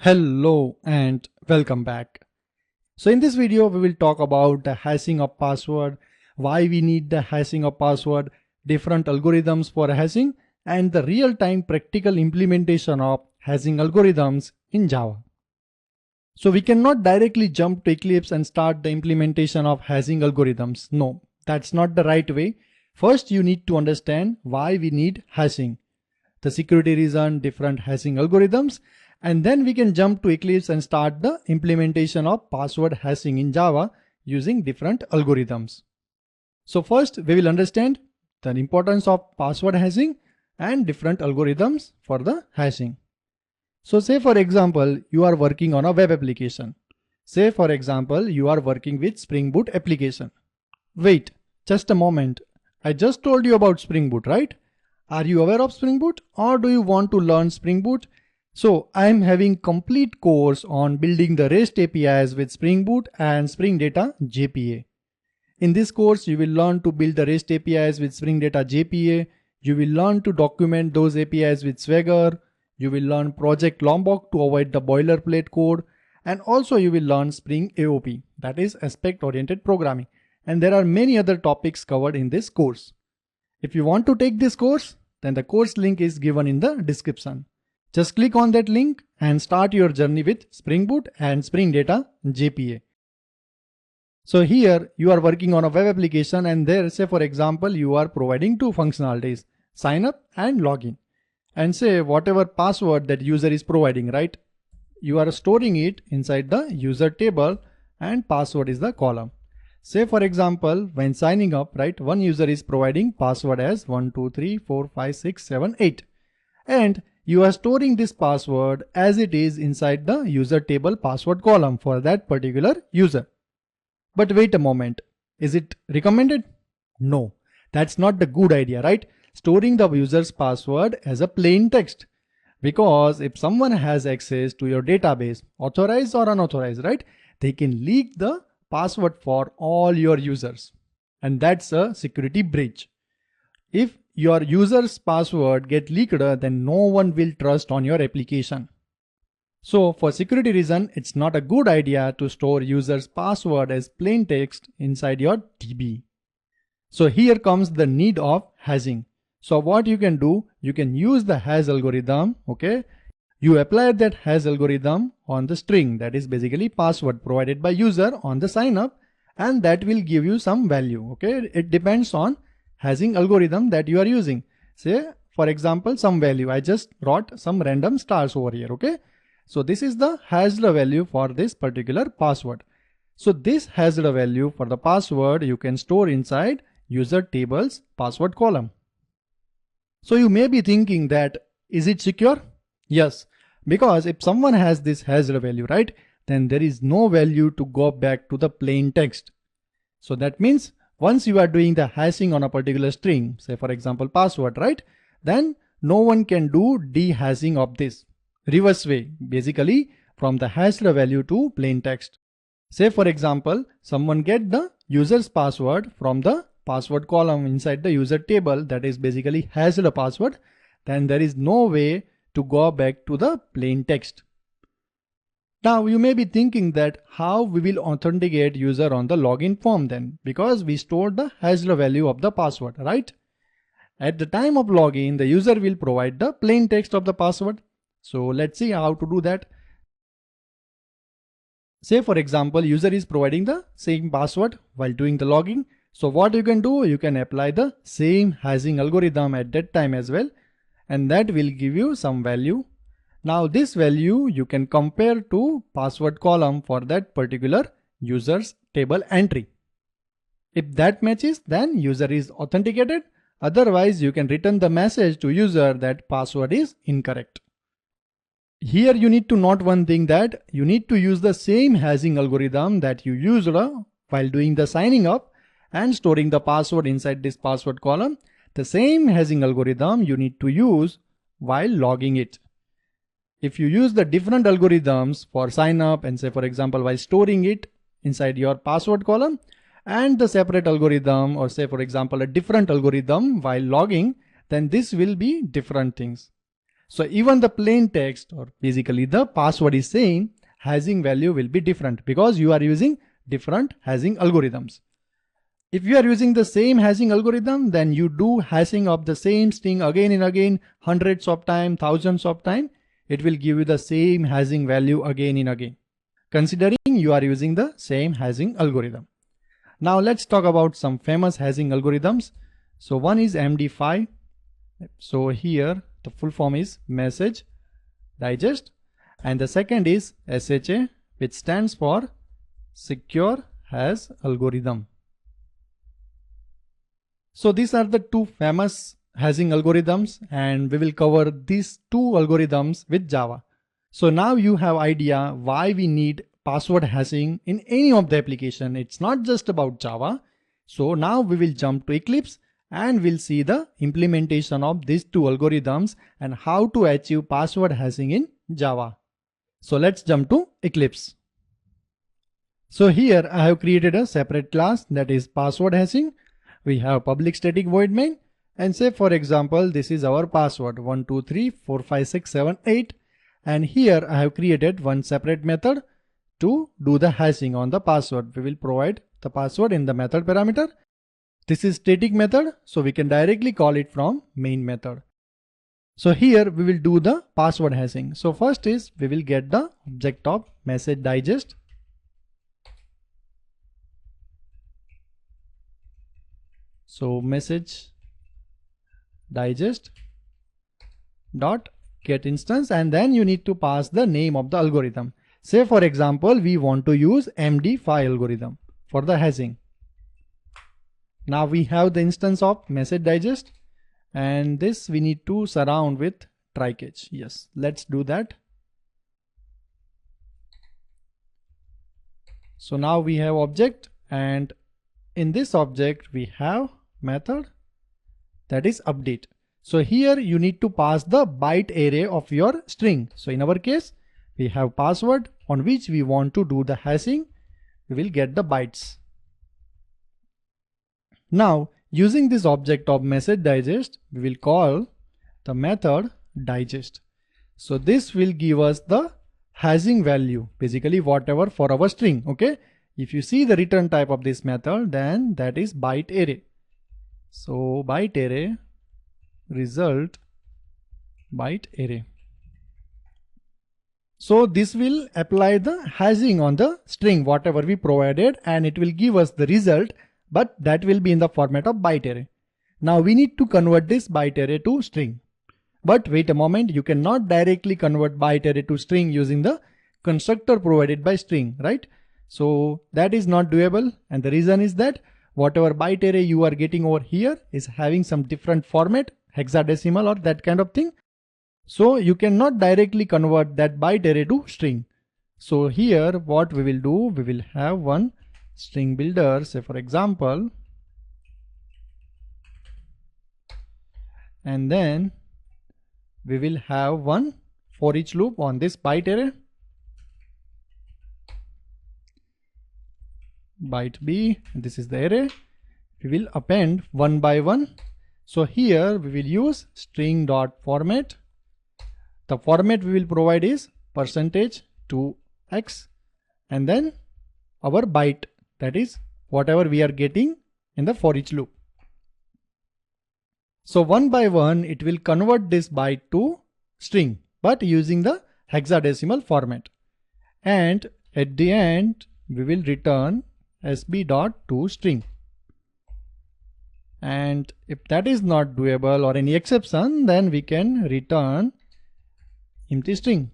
Hello and welcome back. So in this video, we will talk about the hashing of password, why we need the hashing of password, different algorithms for hashing, and the real-time practical implementation of hashing algorithms in Java. So we cannot directly jump to Eclipse and start the implementation of hashing algorithms. No, that's not the right way. First, you need to understand why we need hashing, the security reason, different hashing algorithms, and then we can jump to Eclipse and start the implementation of password hashing in Java using different algorithms. So first we will understand the importance of password hashing and different algorithms for the hashing. So say for example, you are working on a web application. Say for example, you are working with Spring Boot application. Wait, just a moment. I just told you about Spring Boot, right? Are you aware of Spring Boot or do you want to learn Spring Boot? So I'm having complete course on building the REST APIs with Spring Boot and Spring Data JPA. In this course, you will learn to build the REST APIs with Spring Data JPA. You will learn to document those APIs with Swagger. You will learn Project Lombok to avoid the boilerplate code. And also you will learn Spring AOP, that is aspect-oriented programming. And there are many other topics covered in this course. If you want to take this course, then the course link is given in the description. Just click on that link and start your journey with Spring Boot and Spring Data JPA. So here you are working on a web application and there, say for example, you are providing two functionalities, sign up and login. And say whatever password that user is providing, right? You are storing it inside the user table and password is the column. Say for example, when signing up, right, one user is providing password as 1, 2, 3, 4, 5, 6, 7, 8. And you are storing this password as it is inside the user table password column for that particular user. But wait a moment, is it recommended? No, that's not the good idea, right? Storing the user's password as a plain text. Because if someone has access to your database, authorized or unauthorized, right, they can leak the password for all your users. And that's a security breach. If your user's password get leaked, then no one will trust on your application. So for security reason, it's not a good idea to store user's password as plain text inside your DB. So here comes the need of hashing. So what you can do, you can use the hash algorithm, okay? You apply that hash algorithm on the string, that is basically password provided by user on the sign up, and that will give you some value, okay? It depends on hashing algorithm that you are using. Say for example, some value. I just wrote some random stars over here, okay? So this is the hashed value for this particular password. So this hashed value for the password you can store inside user table's password column. So you may be thinking that, is it secure? Yes, because if someone has this hashed value, right, then there is no value to go back to the plain text. So that means once you are doing the hashing on a particular string, say for example password, right, then no one can do dehashing of this. Reverse way, basically from the hashed value to plain text. Say for example, someone get the user's password from the password column inside the user table, that is basically hashed password, then there is no way to go back to the plain text. Now you may be thinking that how we will authenticate user on the login form then, because we stored the hashed value of the password, right? At the time of login, the user will provide the plain text of the password. So let's see how to do that. Say for example, user is providing the same password while doing the login. So what you can do, you can apply the same hashing algorithm at that time as well, and that will give you some value. Now this value you can compare to password column for that particular user's table entry. If that matches, then user is authenticated. Otherwise you can return the message to user that password is incorrect. Here you need to note one thing, that you need to use the same hashing algorithm that you used while doing the signing up and storing the password inside this password column. The same hashing algorithm you need to use while logging it. If you use the different algorithms for sign up and say for example while storing it inside your password column, and the separate algorithm or say for example a different algorithm while logging, then this will be different things. So even the plain text or basically the password is saying hashing value will be different because you are using different hashing algorithms. If you are using the same hashing algorithm, then you do hashing of the same string again and again, hundreds of times, thousands of times, it will give you the same hashing value again and again, considering you are using the same hashing algorithm. Now let's talk about some famous hashing algorithms. So one is MD5. So here the full form is message digest, and the second is SHA, which stands for secure hash algorithm. So these are the two famous hashing algorithms, and we will cover these two algorithms with Java. So now you have idea why we need password hashing in any of the application. It's not just about Java. So now we will jump to Eclipse and we'll see the implementation of these two algorithms and how to achieve password hashing in Java. So let's jump to Eclipse. So here I have created a separate class that is password hashing. We have public static void main, and say for example this is our password 1234567 and here I have created one separate method to do the hashing on the password. We will provide the password in the method parameter. This is static method, so we can directly call it from main method. So here we will do the password hashing. So first is we will get the object of message digest. So message digest dot get instance, and then you need to pass the name of the algorithm. Say for example we want to use MD5 algorithm for the hashing. Now we have the instance of message digest, and this we need to surround with try catch. Yes, let's do that. So now we have object, and in this object we have method that is update. So here you need to pass the byte array of your string. So in our case we have password on which we want to do the hashing. We will get the bytes. Now using this object of message digest, we will call the method digest. So this will give us the hashing value, basically whatever for our string. Okay, if you see the return type of this method, then that is byte array. So byte array result byte array. So this will apply the hashing on the string whatever we provided, and it will give us the result, but that will be in the format of byte array. Now we need to convert this byte array to string. But wait a moment, you cannot directly convert byte array to string using the constructor provided by string, right? So that is not doable, and the reason is that whatever byte array you are getting over here is having some different format, hexadecimal or that kind of thing. So you cannot directly convert that byte array to string. So here what we will do, we will have one string builder, say for example, and then we will have one for each loop on this byte array. Byte B, this is the array. We will append one by one. So here we will use string dot format. The format we will provide is %2x, and then our byte, that is whatever we are getting in the for each loop. So one by one it will convert this byte to string, but using the hexadecimal format. And at the end we will return sb.toString. And if that is not doable or any exception, then we can return empty string.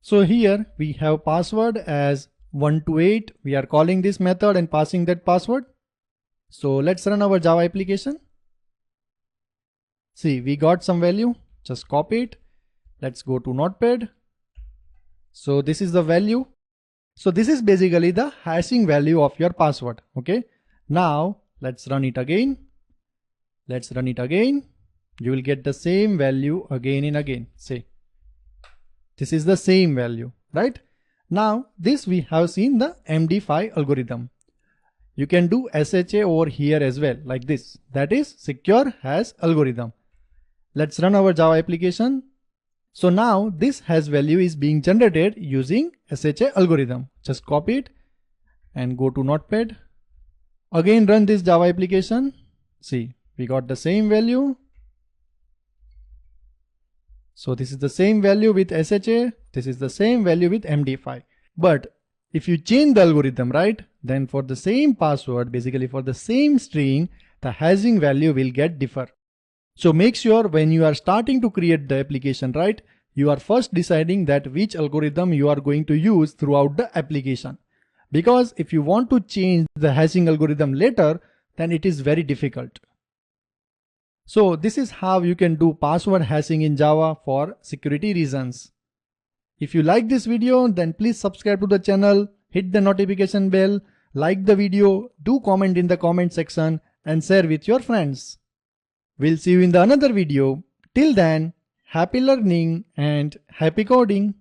So here we have password as 128. We are calling this method and passing that password. So let's run our Java application. See, we got some value. Just copy it. Let's go to Notepad. So this is the value. So this is basically the hashing value of your password. Okay. Now let's run it again. Let's run it again. You will get the same value again and again. See, this is the same value, right? Now this we have seen the MD5 algorithm. You can do SHA over here as well, like this. That is secure hash algorithm. Let's run our Java application. So now this hash value is being generated using SHA algorithm. Just copy it and go to Notepad. Again run this Java application. See, we got the same value. So this is the same value with SHA. This is the same value with MD5. But if you change the algorithm, right, then for the same password, basically for the same string, the hashing value will get differ. So make sure when you are starting to create the application, right, you are first deciding that which algorithm you are going to use throughout the application. Because if you want to change the hashing algorithm later, then it is very difficult. So this is how you can do password hashing in Java for security reasons. If you like this video, then please subscribe to the channel, hit the notification bell, like the video, do comment in the comment section and share with your friends. We'll see you in the another video. Till then, happy learning and happy coding.